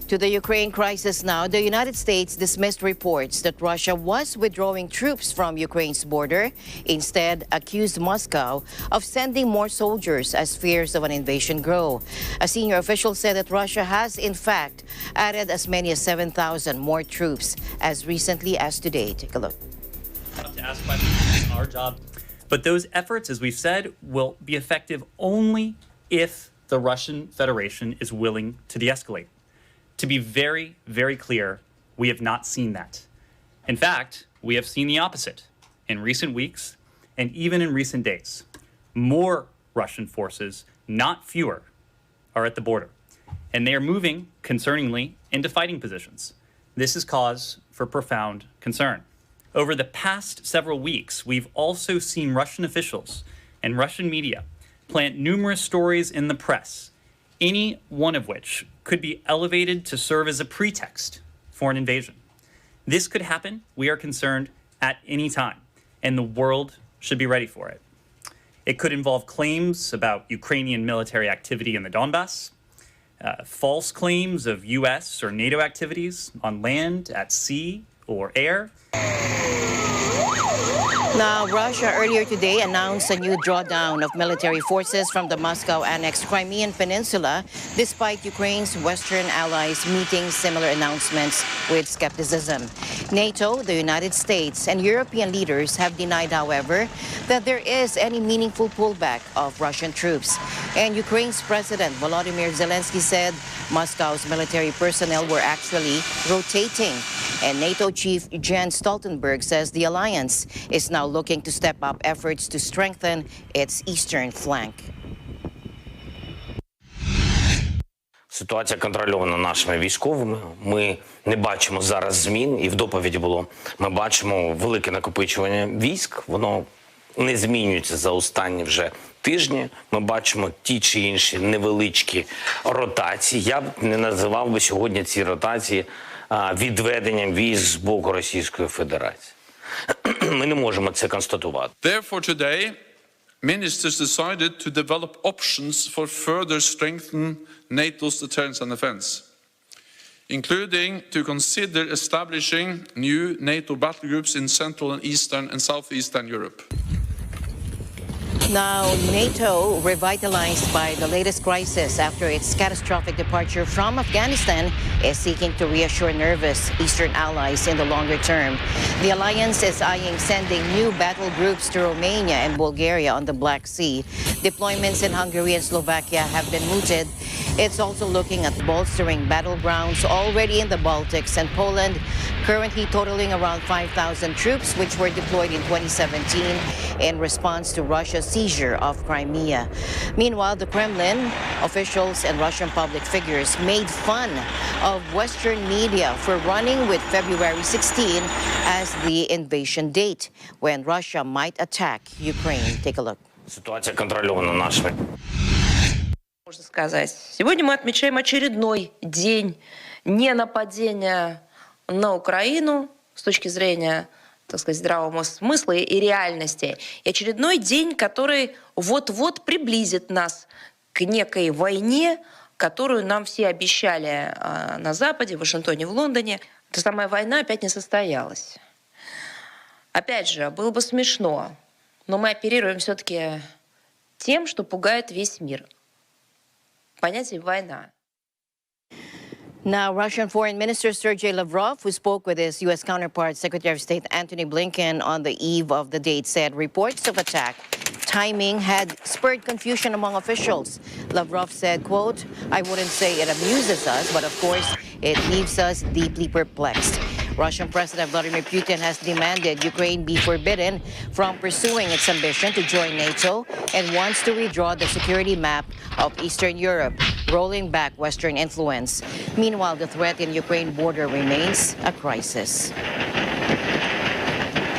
To the Ukraine crisis now, the United States dismissed reports that Russia was withdrawing troops from Ukraine's border, instead accused Moscow of sending more soldiers as fears of an invasion grow. A senior official said that Russia has, in fact, added as many as 7,000 more troops as recently as today. Take a look. To ask questions is our job. But those efforts, as we've said, will be effective only if the Russian Federation is willing to de-escalate. To be very, very clear, we have not seen that. In fact, we have seen the opposite in recent weeks and even in recent days. More Russian forces, not fewer, are at the border, and they are moving, concerningly, into fighting positions. This is cause for profound concern. Over the past several weeks, we've also seen Russian officials and Russian media plant numerous stories in the press, any one of which could be elevated to serve as a pretext for an invasion. This could happen, we are concerned, at any time, and the world should be ready for it. It could involve claims about Ukrainian military activity in the Donbass, false claims of US or NATO activities on land, at sea, or air. Now, Russia earlier today announced a new drawdown of military forces from the Moscow-annexed Crimean Peninsula, despite Ukraine's Western allies meeting similar announcements with skepticism. NATO, the United States, and European leaders have denied, however, that there is any meaningful pullback of Russian troops. And Ukraine's President Volodymyr Zelensky said Moscow's military personnel were actually rotating. And NATO Chief Jens Stoltenberg says the alliance is now looking to step up efforts to strengthen its eastern flank. Ситуація контрольована нашими військовими. Ми не бачимо зараз змін, і в доповіді було. Ми бачимо велике накопичування військ, воно не змінюється за останні вже тижні. Ми бачимо ті чи інші невеличкі ротації. Я б не називав би сьогодні ці ротації відведенням військ з боку Російської Федерації. Ми не можемо це констатувати. Therefore today, ministers decided to develop options for further strengthen NATO's deterrence and defense, including to consider establishing new NATO battle groups in Central and Eastern and Southeastern Europe. Now, NATO, revitalized by the latest crisis after its catastrophic departure from Afghanistan, is seeking to reassure nervous Eastern allies in the longer term. The alliance is eyeing sending new battle groups to Romania and Bulgaria on the Black Sea. Deployments in Hungary and Slovakia have been mooted. It's also looking at bolstering battlegrounds already in the Baltics and Poland, currently totaling around 5,000 troops, which were deployed in 2017 in response to Russia's seizure of Crimea. Meanwhile, the Kremlin, officials and Russian public figures made fun of Western media for running with February 16 as the invasion date, when Russia might attack Ukraine. Take a look. Ситуація контрольована нашими. Можно сказать. Сегодня мы отмечаем очередной день ненападения на Украину с точки зрения, так сказать, здравого смысла и реальности. И очередной день, который вот-вот приблизит нас к некой войне, которую нам все обещали на Западе, в Вашингтоне, в Лондоне. Эта самая война опять не состоялась. Опять же, было бы смешно, но мы оперируем все-таки тем, что пугает весь мир. Понятие «война». Now, Russian Foreign Minister Sergei Lavrov, who spoke with his U.S. counterpart, Secretary of State Antony Blinken, on the eve of the date, said reports of attack timing had spurred confusion among officials. Lavrov said, quote, "I wouldn't say it amuses us, but of course, it leaves us deeply perplexed." Russian President Vladimir Putin has demanded Ukraine be forbidden from pursuing its ambition to join NATO and wants to redraw the security map of Eastern Europe, rolling back Western influence. Meanwhile, the threat in Ukraine border remains a crisis.